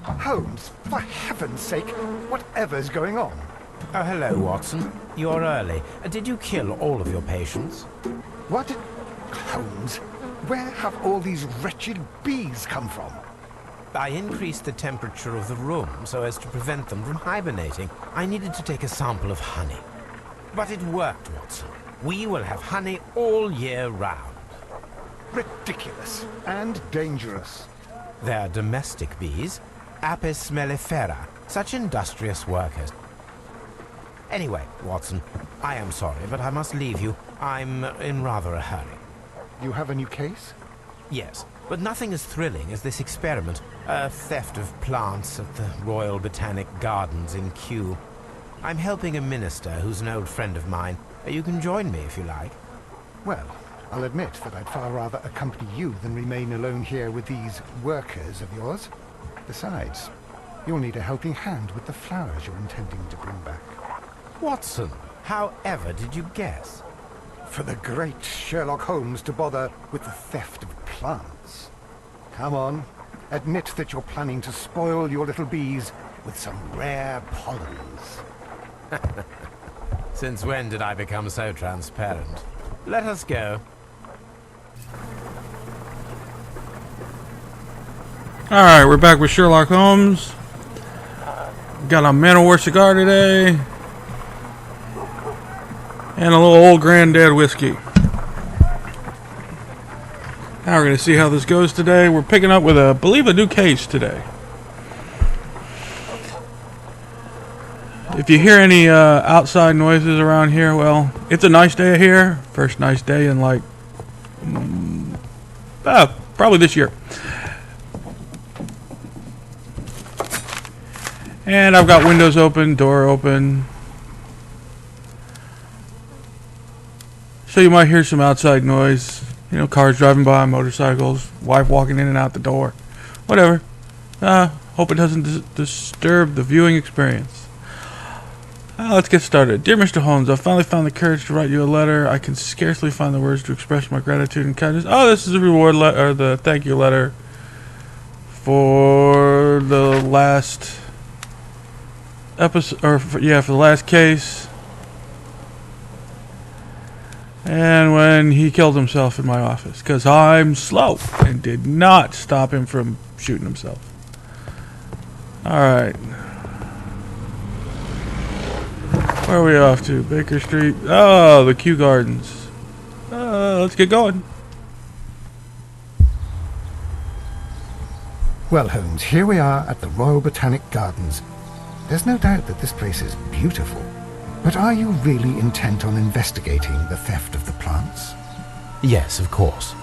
Holmes, for heaven's sake, whatever's going on? Oh, hello, Watson. You're early. Did you kill all of your patients? What? Holmes, where have all these wretched bees come from? I increased the temperature of the room so as to prevent them from hibernating. I needed to take a sample of honey. But it worked, Watson. We will have honey all year round. Ridiculous and dangerous. They're domestic bees, Apis mellifera, such industrious workers. Anyway, Watson, I am sorry, but I must leave you. I'm in rather a hurry. You have a new case? Yes, but nothing as thrilling as this experiment. A theft of plants at the Royal Botanic Gardens in Kew. I'm helping a minister who's an old friend of mine. You can join me if you like. Well, I'll admit that I'd far rather accompany you than remain alone here with these workers of yours. Besides, you'll need a helping hand with the flowers you're intending to bring back. Watson, however did you guess? For the great Sherlock Holmes to bother with the theft of plants. Come on, admit that you're planning to spoil your little bees with some rare pollens. Since when did I become so transparent? Let us go. Alright, we're back with Sherlock Holmes. Got a Man of War cigar today. And a little old granddad whiskey. Now we're going to see how this goes today. We're picking up with, I believe, a new case today. If you hear any outside noises around here, well, it's a nice day here. First nice day in like, probably this year. And I've got windows open, door open. So you might hear some outside noise. You know, cars driving by, motorcycles, wife walking in and out the door. Whatever. Hope it doesn't disturb the viewing experience. Let's get started. Dear Mr. Holmes, I finally found the courage to write you a letter. I can scarcely find the words to express my gratitude and kindness. Oh, this is a reward letter, or the thank you letter for the last episode, or for the last case. And when he killed himself in my office, because I'm slow and did not stop him from shooting himself. Alright. Where are we off to? Baker Street. Oh, the Kew Gardens. Let's get going. Well, Holmes, here we are at the Royal Botanic Gardens. There's no doubt that this place is beautiful. But are you really intent on investigating the theft of the plants? Yes, of course.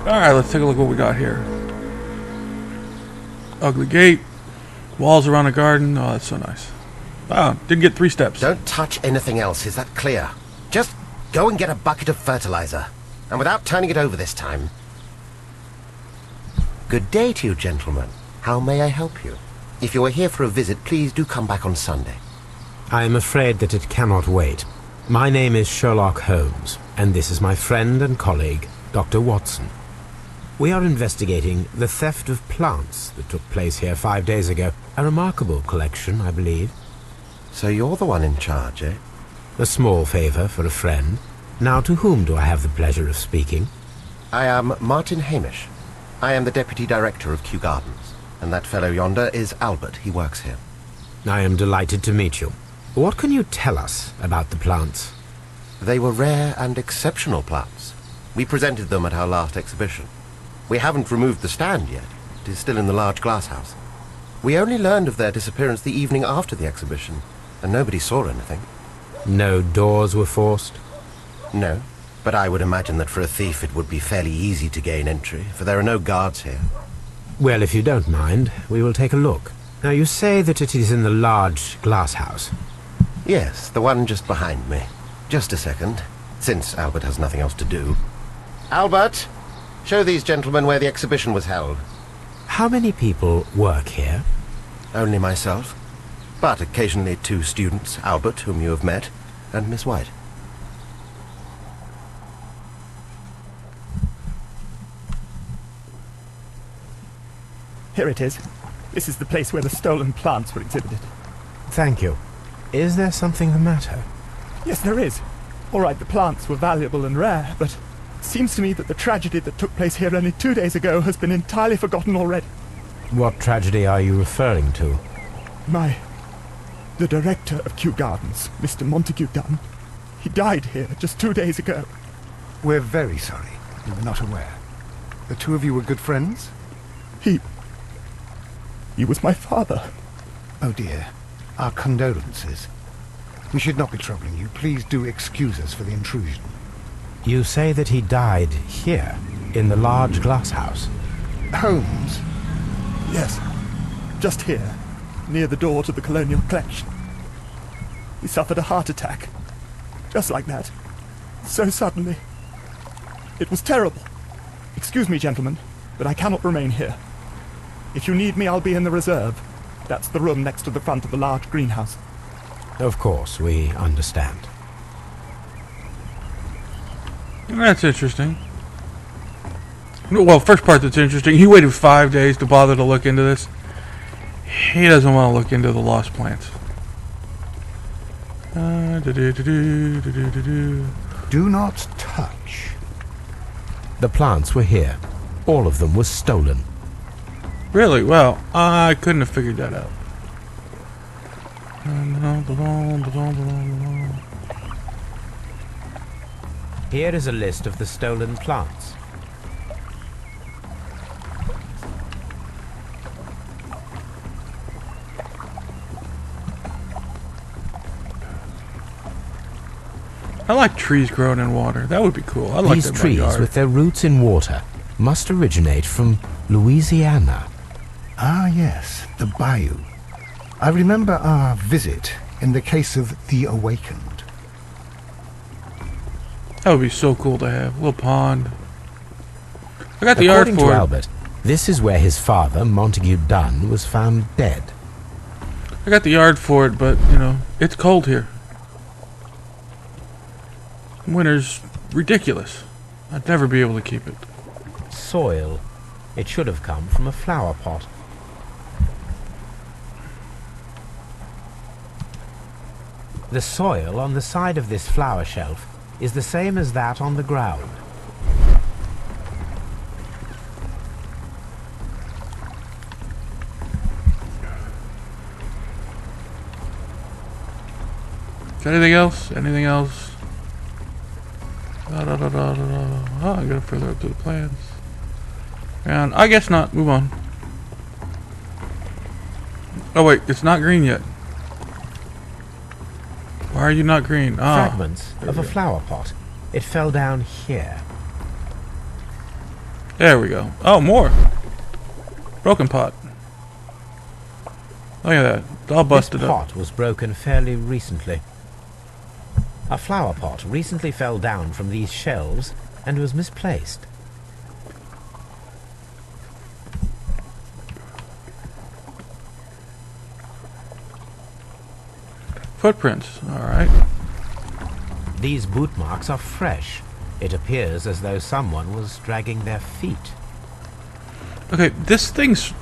Alright, let's take a look at what we got here. Ugly gate. Walls around the garden. Oh, that's so nice. Wow, didn't get 3 steps. Don't touch anything else, is that clear? Just go and get a bucket of fertilizer. And without turning it over this time. Good day to you, gentlemen. How may I help you? If you are here for a visit, please do come back on Sunday. I am afraid that it cannot wait. My name is Sherlock Holmes, and this is my friend and colleague, Dr. Watson. We are investigating the theft of plants that took place here 5 days ago. A remarkable collection, I believe. So you're the one in charge, eh? A small favor for a friend. Now, to whom do I have the pleasure of speaking? I am Martin Hamish. I am the Deputy Director of Kew Gardens. And that fellow yonder is Albert. He works here. I am delighted to meet you. What can you tell us about the plants? They were rare and exceptional plants. We presented them at our last exhibition. We haven't removed the stand yet. It is still in the large glass house. We only learned of their disappearance the evening after the exhibition, and nobody saw anything. No doors were forced? No, but I would imagine that for a thief it would be fairly easy to gain entry, for there are no guards here. Well, if you don't mind, we will take a look. Now, you say that it is in the large glass house. Yes, the one just behind me. Just a second, since Albert has nothing else to do. Albert, show these gentlemen where the exhibition was held. How many people work here? Only myself, but occasionally 2 students, Albert, whom you have met, and Miss White. Here it is. This is the place where the stolen plants were exhibited. Thank you. Is there something the matter? Yes, there is. All right, the plants were valuable and rare, but it seems to me that the tragedy that took place here only 2 days ago has been entirely forgotten already. What tragedy are you referring to? The director of Kew Gardens, Mr. Montague Dunn, he died here just 2 days ago. We're very sorry. We were not aware. The two of you were good friends? He was my father. Oh dear. Our condolences. We should not be troubling you. Please do excuse us for the intrusion. You say that he died here, in the large glass house. Holmes? Yes, just here, near the door to the colonial collection. He suffered a heart attack. Just like that. So suddenly. It was terrible. Excuse me, gentlemen, but I cannot remain here. If you need me, I'll be in the reserve. That's the room next to the front of the large greenhouse. Of course, we understand. That's interesting. Well, first part that's interesting, he waited 5 days to bother to look into this. He doesn't want to look into the lost plants. Do not touch. The plants were here. All of them were stolen. Really? Well, I couldn't have figured that out. Here is a list of the stolen plants. I like trees growing in water. That would be cool. I like These that in my trees, yard. with their roots in water, must originate from Louisiana. Ah, yes, the bayou. I remember our visit in the case of the Awakened. That would be so cool to have. A little pond. I got the yard According for to it. Albert, this is where his father, Montague Dunn, was found dead. I got the yard for it, but, you know, it's cold here. Winter's ridiculous. I'd never be able to keep it. Soil. It should have come from a flower pot. The soil on the side of this flower shelf is the same as that on the ground. Is there anything else? Anything else? Oh, I gotta further up to the plans. And I guess not. Move on. Oh wait, it's not green yet. Why are you not green? Ah, Fragments there of we a go. flower pot. It fell down here. There we go. Oh, more. Broken pot. Look at that. It's all busted This up. pot was broken fairly recently. A flower pot recently fell down from these shelves and was misplaced. Footprints. Alright. These boot marks are fresh. It appears as though someone was dragging their feet. Okay, this thing's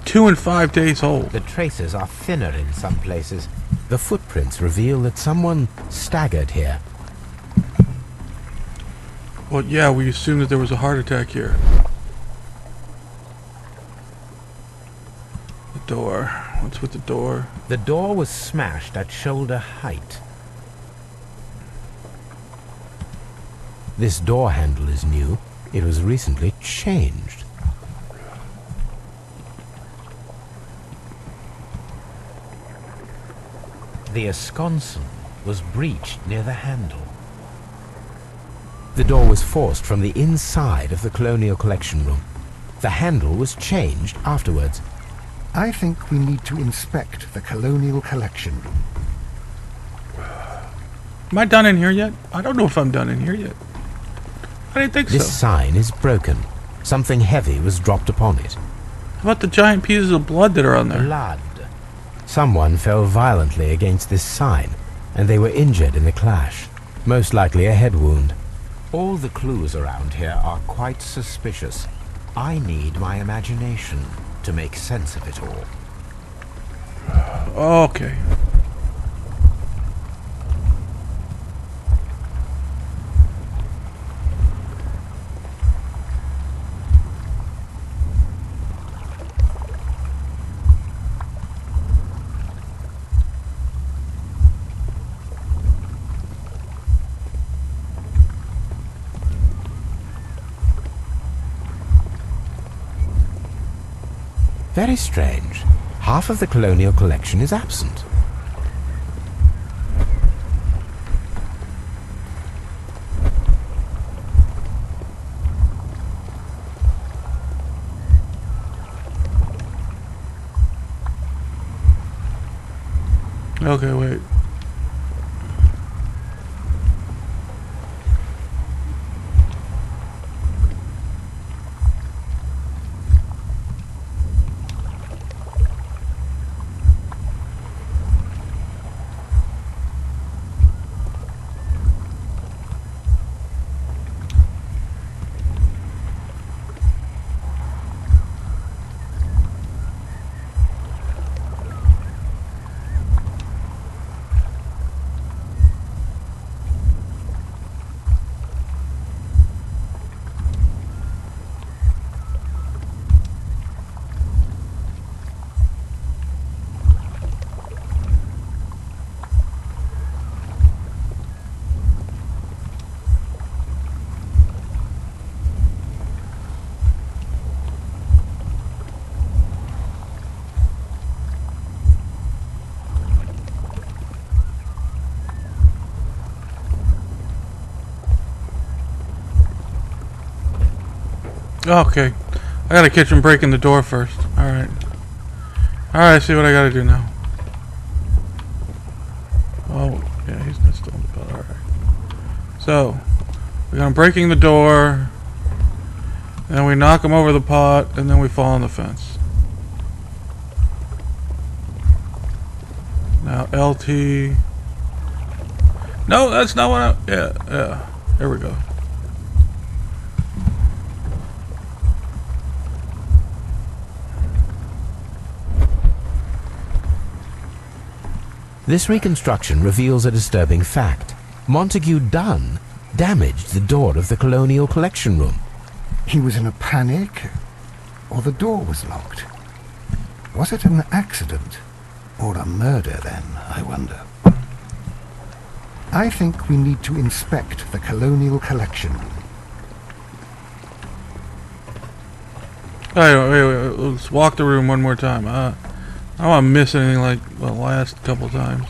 2 and 5 days old. The traces are thinner in some places. The footprints reveal that someone staggered here. Well, yeah, we assumed that there was a heart attack here. The door. What's with the door? The door was smashed at shoulder height. This door handle is new. It was recently changed. The esconsson was breached near the handle. The door was forced from the inside of the Colonial Collection Room. The handle was changed afterwards. I think we need to inspect the Colonial Collection Room. Am I done in here yet? I don't know if I'm done in here yet. I didn't think This so. sign is broken. Something heavy was dropped upon it. How about the giant pieces of blood that are on there? Blood. Someone fell violently against this sign, and they were injured in the clash. Most likely a head wound. All the clues around here are quite suspicious. I need my imagination. to make sense of it all. Okay. Very strange. Half of the colonial collection is absent. Okay, wait. Okay. I gotta catch him breaking the door first. Alright. Alright, see what I gotta do now. Oh, yeah, he's not still in the bed. Alright. So, we got him breaking the door. And we knock him over the pot. And then we fall on the fence. Now, LT. No, that's not what I... Yeah. There we go. This reconstruction reveals a disturbing fact. Montague Dunn damaged the door of the colonial collection room. He was in a panic, or the door was locked. Was it an accident, or a murder then, I wonder? I think we need to inspect the colonial collection room. Wait. Let's walk the room one more time. I don't want to miss anything like the last couple times.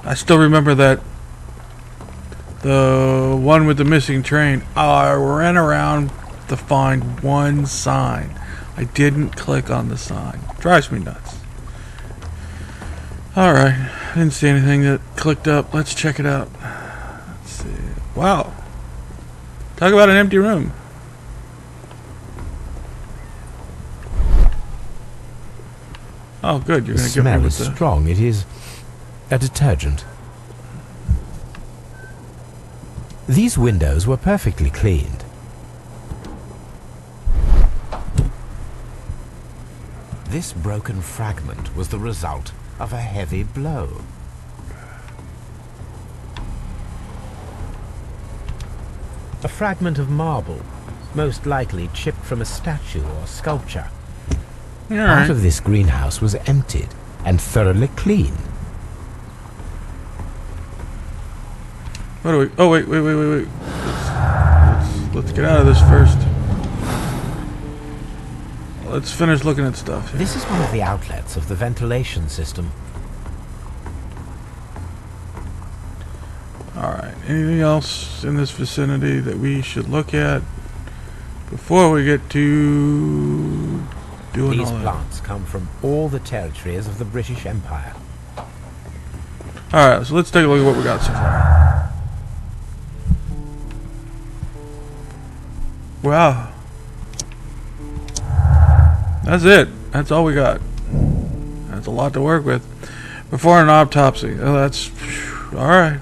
I still remember that the one with the missing train. I ran around to find one sign. I didn't click on the sign. Drives me nuts. Alright. I didn't see anything that clicked up. Let's check it out. Let's see. Wow. Talk about an empty room. Oh, good. You're The going to give me smell with is the... strong. It is a detergent. These windows were perfectly cleaned. This broken fragment was the result of a heavy blow. A fragment of marble, most likely chipped from a statue or sculpture. Part Alright. of this greenhouse was emptied and thoroughly cleaned. What do we... Oh, wait. Let's get out of this first. Let's finish looking at stuff here. This is one of the outlets of the ventilation system. Alright. Anything else in this vicinity that we should look at before we get to doing These all that? plants come from all the territories of the British Empire. Alright, so let's take a look at what we got so far. Wow. That's it. That's all we got. That's a lot to work with. Before an autopsy. Oh, that's... Alright.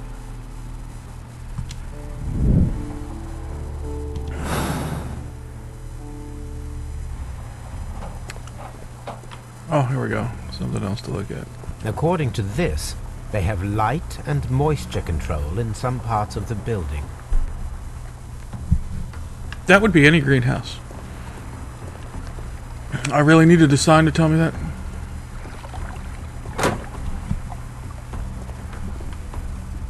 Oh, here we go. Something else to look at. According to this, they have light and moisture control in some parts of the building. That would be any greenhouse. I really needed a sign to tell me that.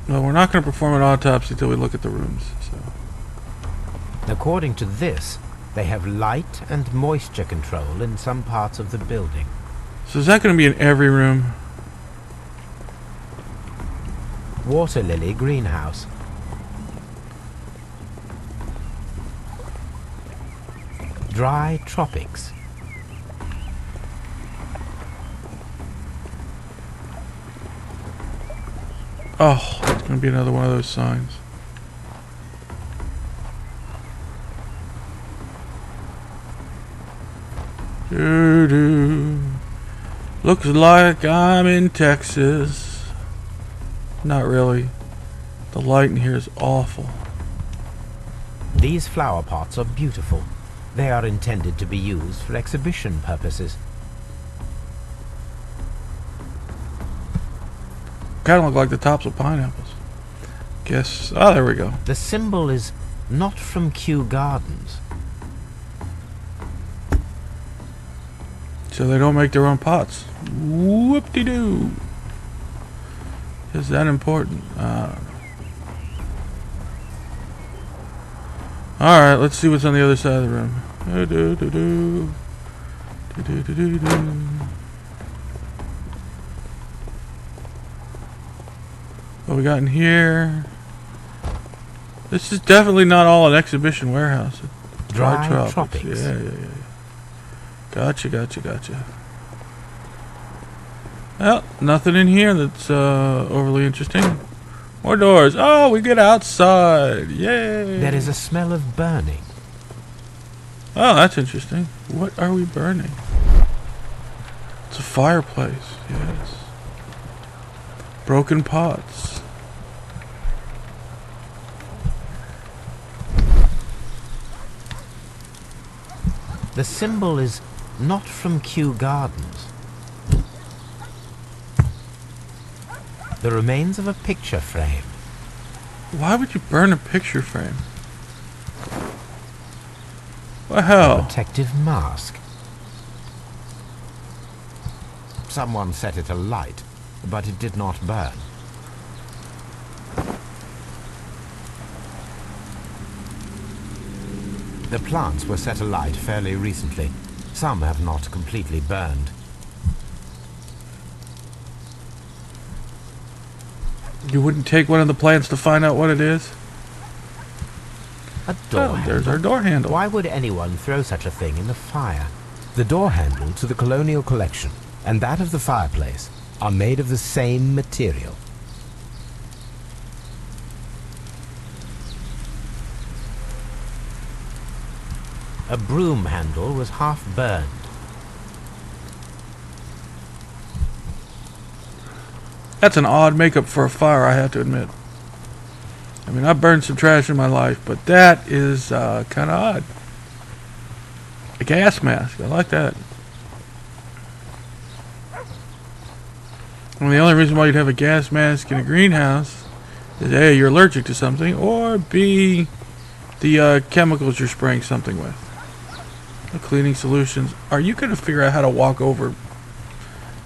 Well, we're not going to perform an autopsy until we look at the rooms. So, According to this, they have light and moisture control in some parts of the building. so is that going to be in every room? Water lily greenhouse. Dry tropics. Oh, it's going to be another one of those signs. Doo-doo. Looks like I'm in Texas. Not really. The light in here is awful. These flower pots are beautiful. They are intended to be used for exhibition purposes. Kind of look like the tops of pineapples. Guess. Oh, there we go. The symbol is not from Kew Gardens. So they don't make their own pots. Whoop-de-doo. Is that important? I don't know. Alright, let's see what's on the other side of the room. Do-do-do-do. Do-do-do-do-do. What we got in here? This is definitely not all an exhibition warehouse. Dry tropics. Yeah. Gotcha. Well, nothing in here that's overly interesting. More doors. Oh, we get outside. Yay. There is a smell of burning. Oh, that's interesting. What are we burning? It's a fireplace. Yes. Broken pots. The symbol is not from Kew Gardens. The remains of a picture frame. Why would you burn a picture frame? A Wow. protective mask. Someone set it alight, but it did not burn. The plants were set alight fairly recently. Some have not completely burned. You wouldn't take one of the plants to find out what it is? A door Oh, there's handle. our door handle. Why would anyone throw such a thing in the fire? The door handle to the colonial collection and that of the fireplace are made of the same material. A broom handle was half burned. That's an odd makeup for a fire, I have to admit. I mean, I've burned some trash in my life, but that is kind of odd. A gas mask, I like that. And the only reason why you'd have a gas mask in a greenhouse is A, you're allergic to something, or B, the chemicals you're spraying something with. The cleaning solutions. Are you going to figure out how to walk over?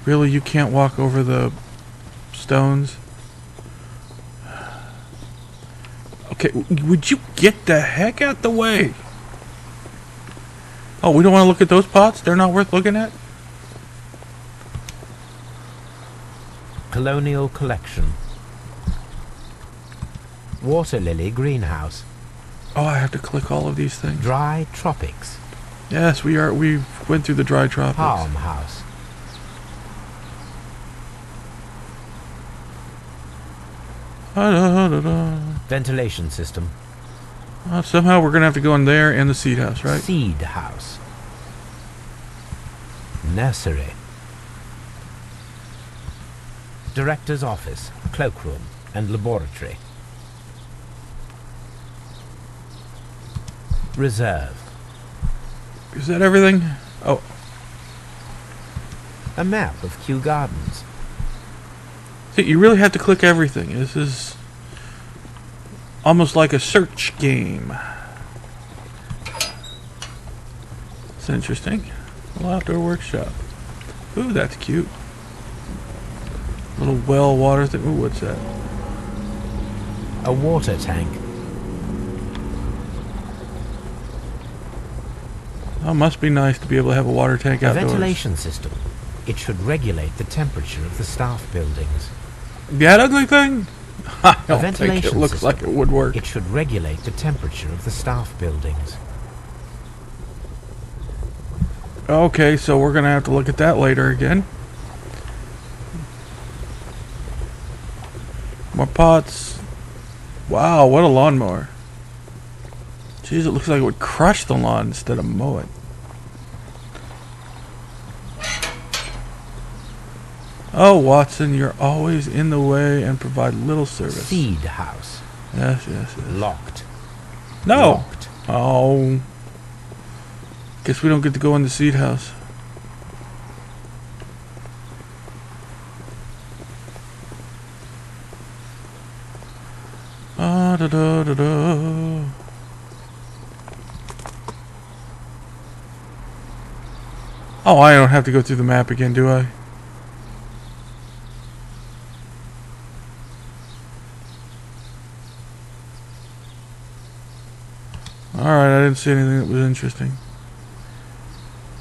Really, you can't walk over the stones? Okay, would you get the heck out the way? Oh, we don't want to look at those pots? They're not worth looking at? Colonial collection. Water lily greenhouse. Oh, I have to click all of these things. Dry tropics. Yes, we went through the dry tropics. Palm house. Ventilation system. Somehow we're going to have to go in there and the seed house, right? Seed house. Nursery. Director's office, cloakroom, and laboratory. Reserve. Is that everything? Oh. A map of Kew Gardens. See, you really have to click everything. This is almost like a search game. It's interesting. Little outdoor workshop. Ooh, that's cute. Little well water thing. Ooh, what's that? A water tank. Oh, must be nice to be able to have a water tank A outdoors. ventilation system. It should regulate the temperature of the staff buildings. That ugly thing? I don't think it ventilation looks system. like it would work. It should regulate the temperature of the staff buildings. Okay, so we're going to have to look at that later again. More pots. Wow, what a lawnmower. Jeez, it looks like it would crush the lawn instead of mow it. Oh, Watson, you're always in the way and provide little service. Seed house. Yes, yes, yes. Locked. No! Locked. Oh. Guess we don't get to go in the seed house. Ah, da da da da. Oh, I don't have to go through the map again, do I? Alright, I didn't see anything that was interesting.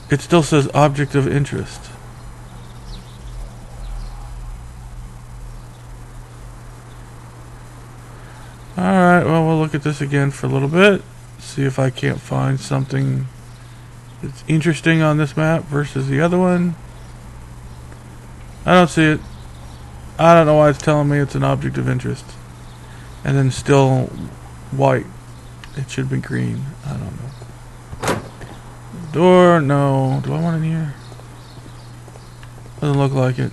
It still says object of interest. Alright, well, we'll look at this again for a little bit. See if I can't find something that's interesting on this map versus the other one. I don't see it. I don't know why it's telling me it's an object of interest. And then still white. It should be green. I don't know. Door, no. Do I want it here? Doesn't look like it.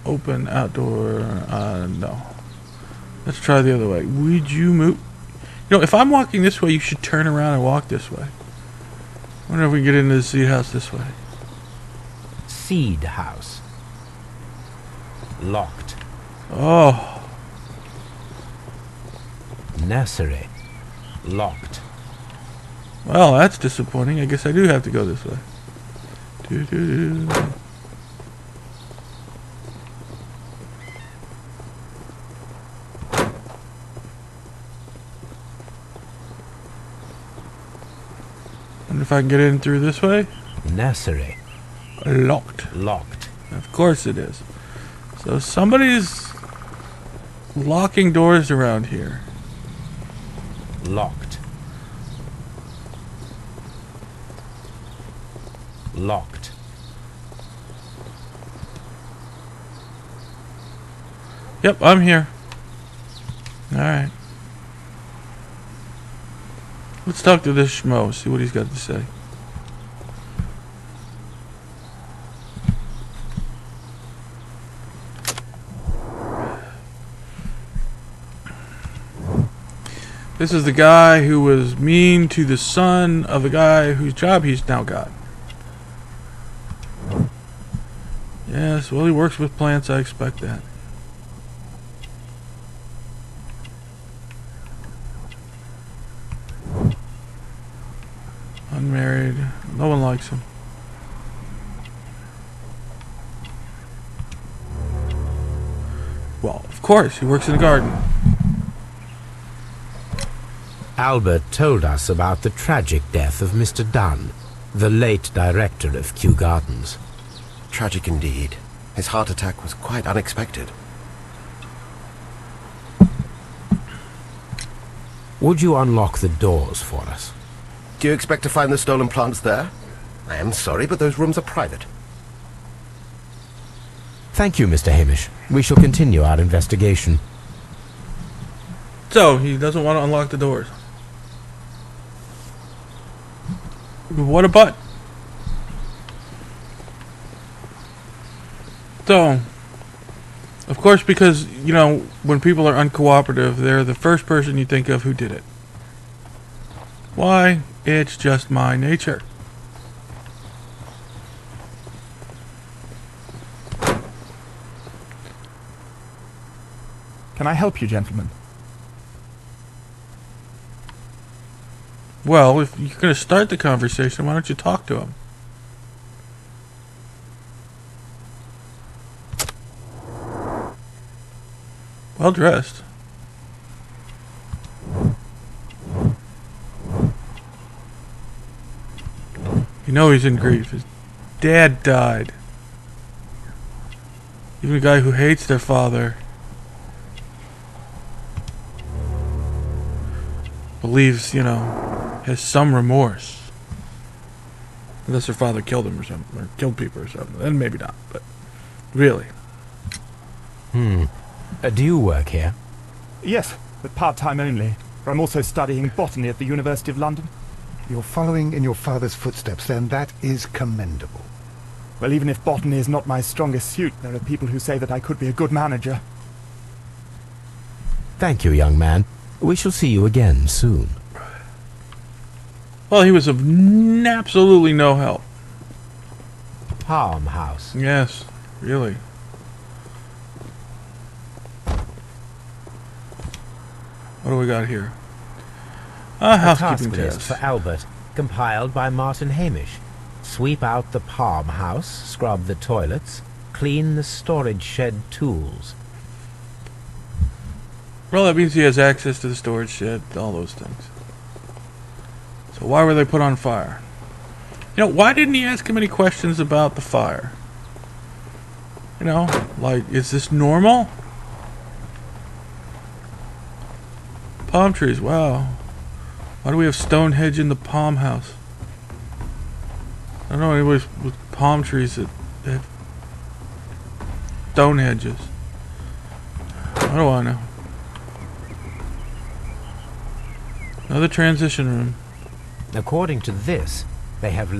Open, outdoor, no. Let's try the other way. Would you move? You know, if I'm walking this way, you should turn around and walk this way. I wonder if we can get into the seed house this way. Seed house. Locked. Oh. Nursery. Locked. Well, that's disappointing. I guess I do have to go this way. Doo-doo-doo. Wonder if I can get in through this way? Nursery. Locked. Locked. Of course it is. So somebody's locking doors around here. Locked. Locked. Yep, I'm here. Alright. Let's talk to this schmo, see what he's got to say. This is the guy who was mean to the son of the guy whose job he's now got. Yes, well, he works with plants, I expect that. Unmarried. No one likes him. Well, of course, he works in the garden. Albert told us about the tragic death of Mr. Dunn, the late director of Kew Gardens. Tragic indeed. His heart attack was quite unexpected. Would you unlock the doors for us? Do you expect to find the stolen plants there? I am sorry, but those rooms are private. Thank you, Mr. Hamish. We shall continue our investigation. So, he doesn't want to unlock the doors. What a butt. So, of course, because, you know, when people are uncooperative, they're the first person you think of who did it. Why? It's just my nature. Can I help you, gentlemen? Well, if you're going to start the conversation, why don't you talk to him? Well dressed. You know he's in grief. His dad died. Even a guy who hates their father believes, has some remorse. Unless their father killed him or something, or killed people or something. Then maybe not, but really. Do you work here? Yes, but part-time only. For I'm also studying botany at the University of London. You're following in your father's footsteps, then. That is commendable. Well, even if botany is not my strongest suit, there are people who say that I could be a good manager. Thank you, young man. We shall see you again soon. Well, he was of absolutely no help. Palm House. Yes, really. What do we got here? A Housekeeping task list test. for Albert, compiled by Martin Hamish. Sweep out the palm house, scrub the toilets, clean the storage shed tools. Well, that means he has access to the storage shed, all those things. So why were they put on fire? Why didn't he ask him any questions about the fire? Like, is this normal? Palm trees, wow. Why do we have Stonehenge in the palm house? I don't know anybody with palm trees that have stone hedges. What do I know? Another transition room. According to this, they have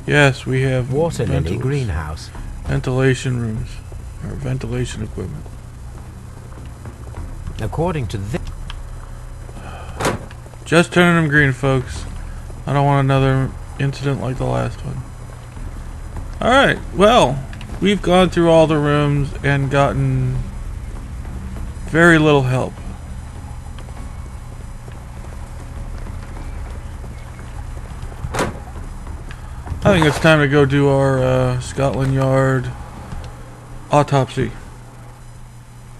Yes, we have water lily greenhouse. ventilation rooms, or ventilation equipment. According to this, Just turning them green, folks. I don't want another incident like the last one. Alright, well, we've gone through all the rooms and gotten very little help. I think it's time to go do our Scotland Yard autopsy.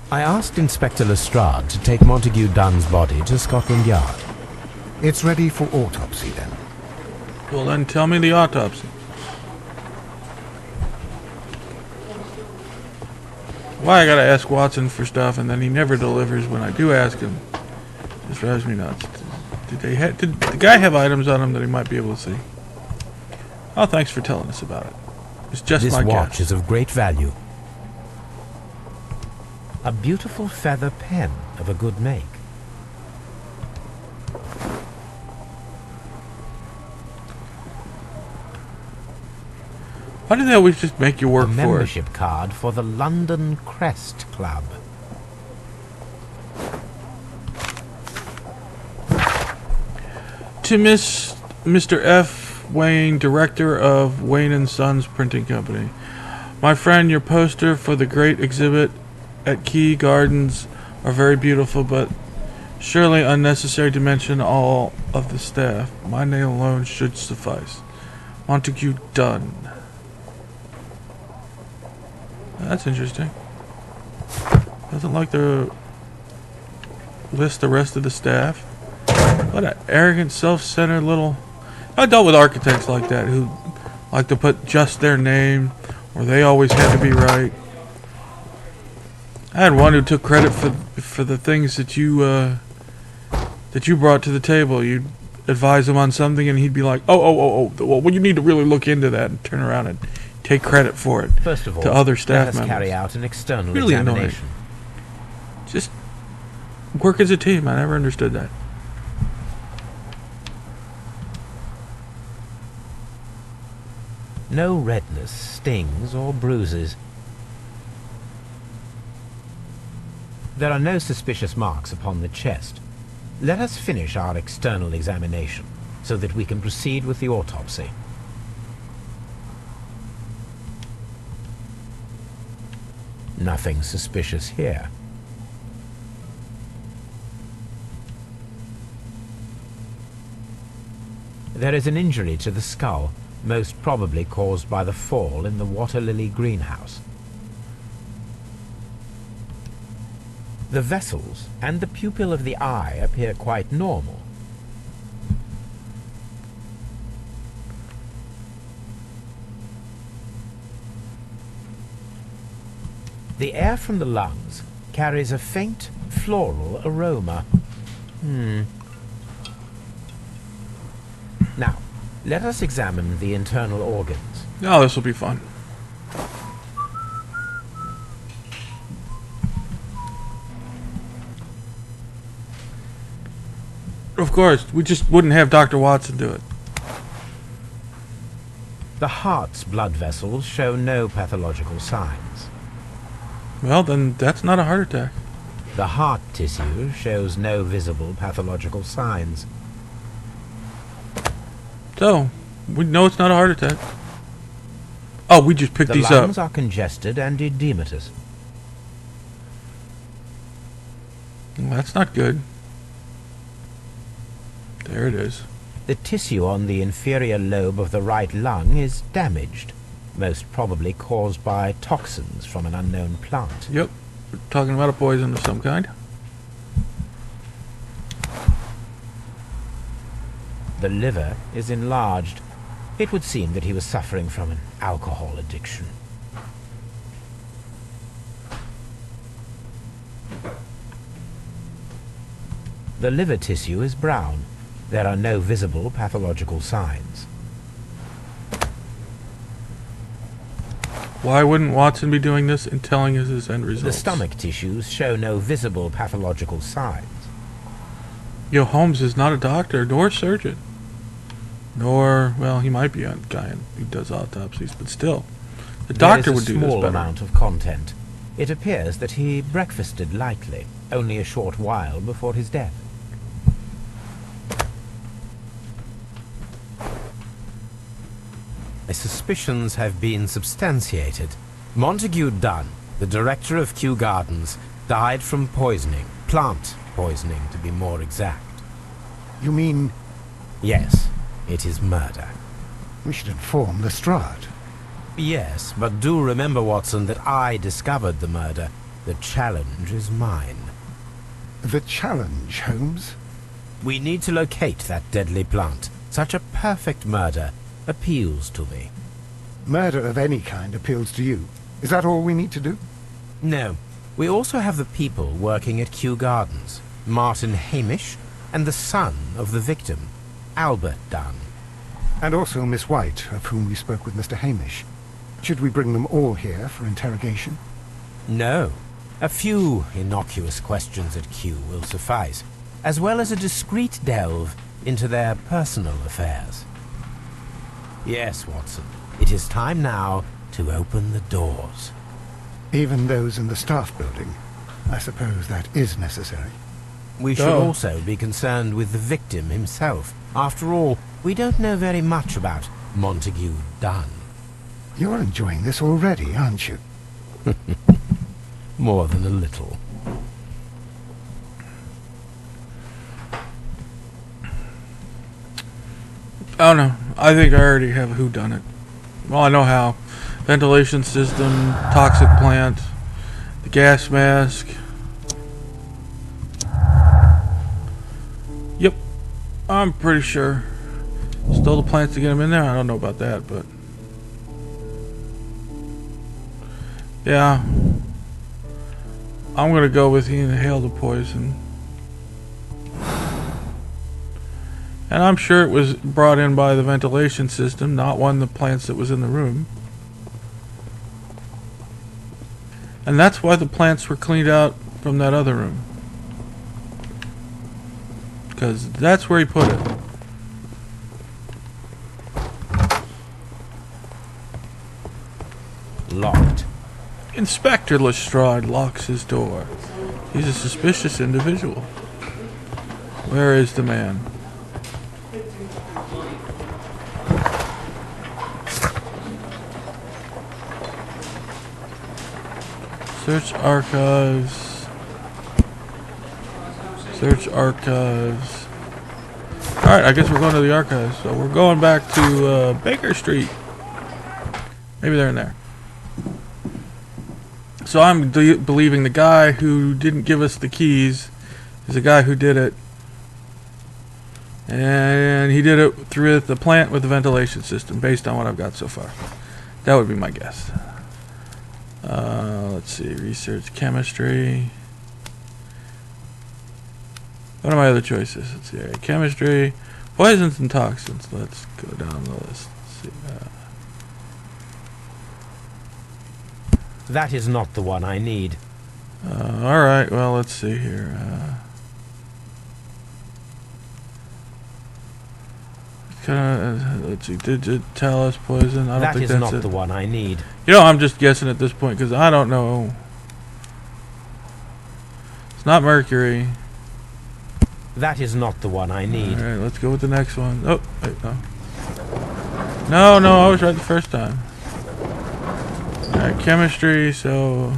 I asked Inspector Lestrade to take Montague Dunn's body to Scotland Yard. It's ready for autopsy, then. Well, then tell me the autopsy. Why I gotta ask Watson for stuff and then he never delivers when I do ask him? This drives me nuts. Did the guy have items on him that he might be able to see? Oh, thanks for telling us about it. It's just This my watch guess. is of great value. A beautiful feather pen of a good make. Why do they always just make you work A for it? membership card for the London Crest Club. To Mr. F. Wayne, director of Wayne & Sons Printing Company. My friend, your poster for the great exhibit at Kew Gardens are very beautiful, but surely unnecessary to mention all of the staff. My name alone should suffice. Montague Dunn. That's interesting. Doesn't like to list the rest of the staff. What an arrogant, self-centered little... I dealt with architects like that who like to put just their name, or they always had to be right. I had one who took credit for the things that you brought to the table. You'd advise him on something, and he'd be like, "Oh, well, you need to really look into that," and turn around and take credit for it. First of all, to other let staff us members. carry out an external Really annoying. examination. Just work as a team. I never understood that. No redness, stings, or bruises. There are no suspicious marks upon the chest. Let us finish our external examination, so that we can proceed with the autopsy. Nothing suspicious here. There is an injury to the skull, most probably caused by the fall in the water lily greenhouse. The vessels and the pupil of the eye appear quite normal. The air from the lungs carries a faint floral aroma. Now, let us examine the internal organs. Oh, this will be fun. Of course, we just wouldn't have Dr. Watson do it. The heart's blood vessels show no pathological signs. Well, then that's not a heart attack. The heart tissue shows no visible pathological signs. So, we know it's not a heart attack. Oh, we just picked The these lungs up. are congested and edematous. Well, that's not good. There it is. The tissue on the inferior lobe of the right lung is damaged, most probably caused by toxins from an unknown plant. Yep. We're talking about a poison of some kind. The liver is enlarged. It would seem that he was suffering from an alcohol addiction. The liver tissue is brown. There are no visible pathological signs. Why wouldn't Watson be doing this and telling us his end results? The stomach tissues show no visible pathological signs. Yo, Holmes is not a doctor nor surgeon. Nor, well, he might be a guy who does autopsies, but still. The doctor would do There is this a small better. amount of content. It appears that he breakfasted lightly, only a short while before his death. My suspicions have been substantiated. Montague Dunn, the director of Kew Gardens, died from poisoning. Plant poisoning, to be more exact. You mean Yes, it is murder. we should inform Lestrade? Yes, but do remember, Watson, that I discovered the murder. The challenge is mine. The challenge, Holmes? We need to locate that deadly plant. Such a perfect murder appeals to me. Murder of any kind appeals to you. Is that all we need to do? No, we also have the people working at Kew Gardens. Martin Hamish and the son of the victim, Albert Dunn. And also Miss White, of whom we spoke with Mr. Hamish. Should we bring them all here for interrogation? No, a few innocuous questions at Kew will suffice, as well as a discreet delve into their personal affairs. Yes, Watson, it is time now to open the doors. Even those in the staff building. I suppose that is necessary. We should Oh. also be concerned with the victim himself. After all, we don't know very much about Montague Dunn. You're enjoying this already, aren't you? More than a little. I don't know. I think I already have a whodunit. Well, I know how. Ventilation system, toxic plant, the gas mask. Yep. I'm pretty sure. Stole the plants to get them in there? I don't know about that, but... yeah. I'm gonna go with he inhaled the poison. And I'm sure it was brought in by the ventilation system, not one of the plants that was in the room. And that's why the plants were cleaned out from that other room. Because that's where he put it. Locked. Inspector Lestrade locks his door. He's a suspicious individual. Where is the man? Search archives. Search archives. Alright, I guess we're going to the archives. So we're going back to Baker Street. Maybe they're in there. So I'm believing the guy who didn't give us the keys is the guy who did it. And he did it through the plant with the ventilation system, based on what I've got so far. That would be my guess. Let's see, research chemistry. What are my other choices? Let's see, chemistry, poisons and toxins. Let's go down the list. Let's see. That is not the one I need. Alright, well, let's see here. Let's see, digitalis poison. I don't That think is that's not it. the one I need. You know, I'm just guessing at this point because I don't know. It's not mercury. That is not the one I need. Alright, let's go with the next one. Oh, wait, no. No, I was right the first time. Alright, chemistry, so...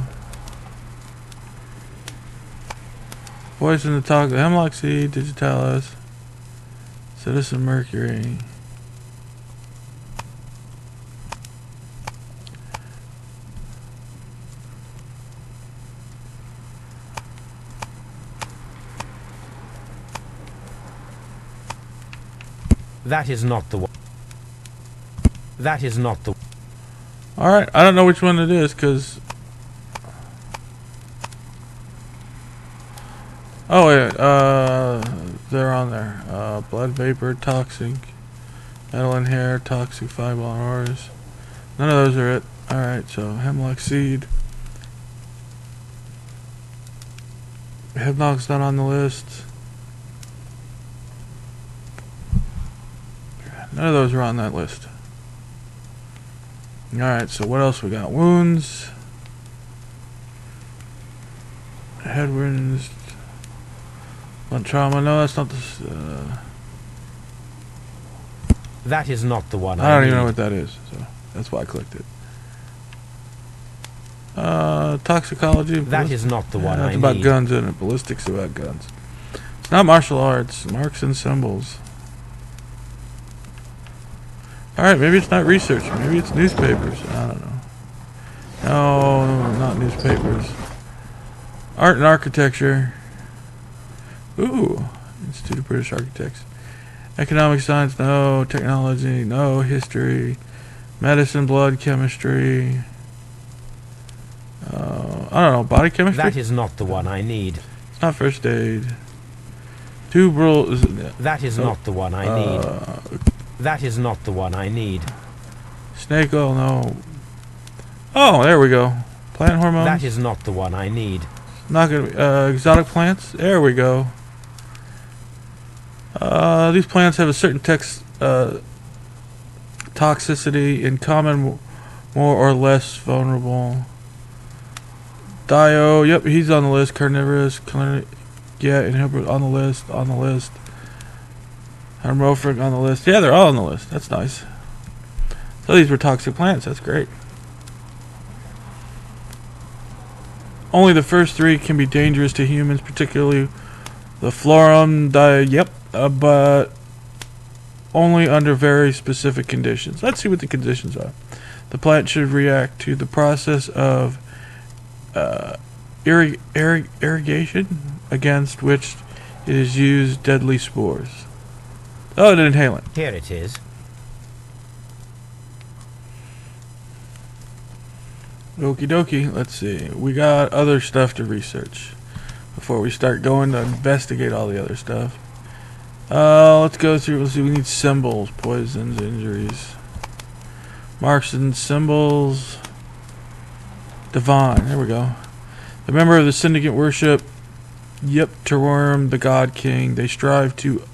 Poison the toxic, hemlock seed, digitalis. Citizen mercury. That is not the one. That is not the... Alright, I don't know which one it is, because... Oh, wait, they're on there. Blood vapor, toxic, metal in hair, toxic fireball and ores. None of those are it. Alright, so hemlock seed. Hemlock's not on the list. None of those are on that list. Alright, so what else we got? Wounds. Head wounds. Blunt trauma. No, that's not the... That is not the one I don't need. even know what that is, so that's why I clicked it. Toxicology. That is not the one I It's about need. guns, isn't it? Ballistics about guns. It's not martial arts. Marks and symbols. Alright, maybe it's not research. Maybe it's newspapers. I don't know. No, not newspapers. Art and architecture. Ooh. Institute of British Architects. Economic science, no. Technology, no. History. Medicine, blood, chemistry. I don't know. Body chemistry? That is not the one I need. It's not first aid. Tubral. That is not the one I need. That is not the one I need. Snake oil, no. Oh, there we go. Plant hormones. That is not the one I need. Not gonna be, exotic plants. There we go. These plants have a certain toxicity in common, more or less vulnerable. Dio, yep, he's on the list. Carnivorous, yeah, inhibitor on the list. Hermofric on the list. Yeah, they're all on the list. That's nice. So these were toxic plants. That's great. Only the first three can be dangerous to humans, particularly the florum. But only under very specific conditions. Let's see what the conditions are. The plant should react to the process of irrigation, against which it is used deadly spores. Oh, an inhalant. Here it is. Okie dokie. Let's see. We got other stuff to research before we start going to investigate all the other stuff. Let's go through. Let's see. We need symbols, poisons, injuries, marks and symbols. Divine. There we go. The member of the syndicate worship Terworm, the God King. They strive to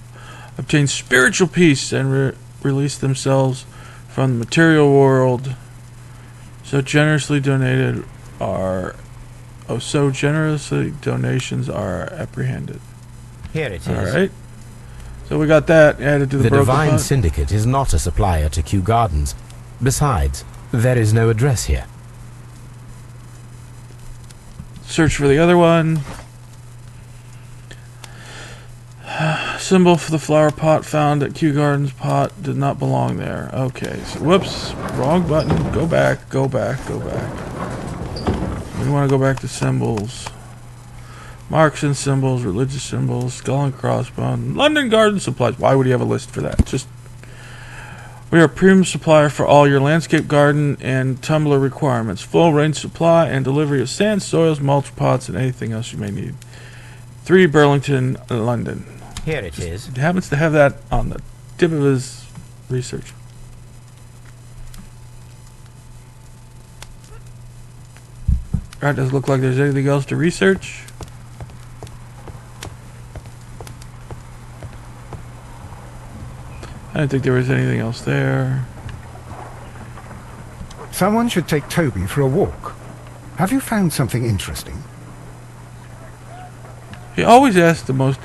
obtain spiritual peace and release themselves from the material world. So generously donations are apprehended. Here it is. Alright. So we got that added to the The broken Divine hunt. Syndicate is not a supplier to Kew Gardens. Besides, there is no address here. Search for the other one. symbol for the flower pot found at Kew Gardens pot did not belong there. Okay, so whoops, wrong button. Go back, go back, go back. We want to go back to symbols. Marks and symbols, religious symbols, skull and crossbone, London garden supplies. Why would you have a list for that? Just, we are a premium supplier for all your landscape garden and tumbler requirements. Full range supply and delivery of sand, soils, mulch pots, and anything else you may need. 3 Burlington, London. Here it is. He happens to have that on the tip of his research. Alright, doesn't look like there's anything else to research. I didn't think there was anything else there. Someone should take Toby for a walk. Have you found something interesting? He always asks the most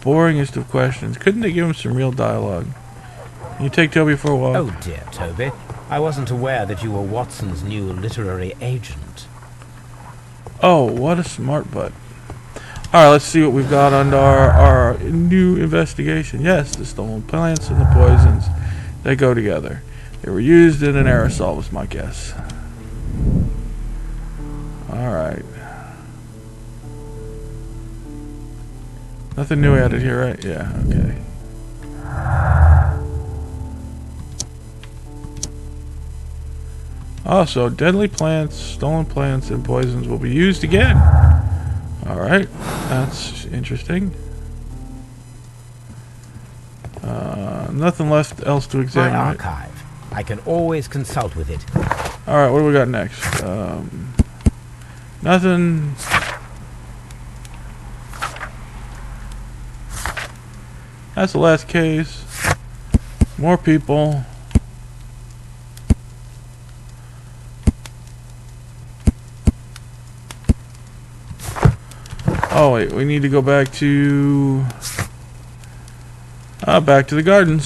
boringest of questions. Couldn't they give him some real dialogue? Can you take Toby for a walk? Oh dear, Toby. I wasn't aware that you were Watson's new literary agent. Oh, what a smart butt. Alright, let's see what we've got under our new investigation. Yes, the stolen plants and the poisons, they go together. They were used in an aerosol, was my guess. Alright. Nothing new added here, right? Yeah, okay. Oh, so deadly plants, stolen plants, and poisons will be used again. Alright, that's interesting. Nothing left else to My examine. archive. I can always consult with it. Alright, what do we got next? Nothing. That's the last case. More people. Oh wait, we need to go back to the gardens.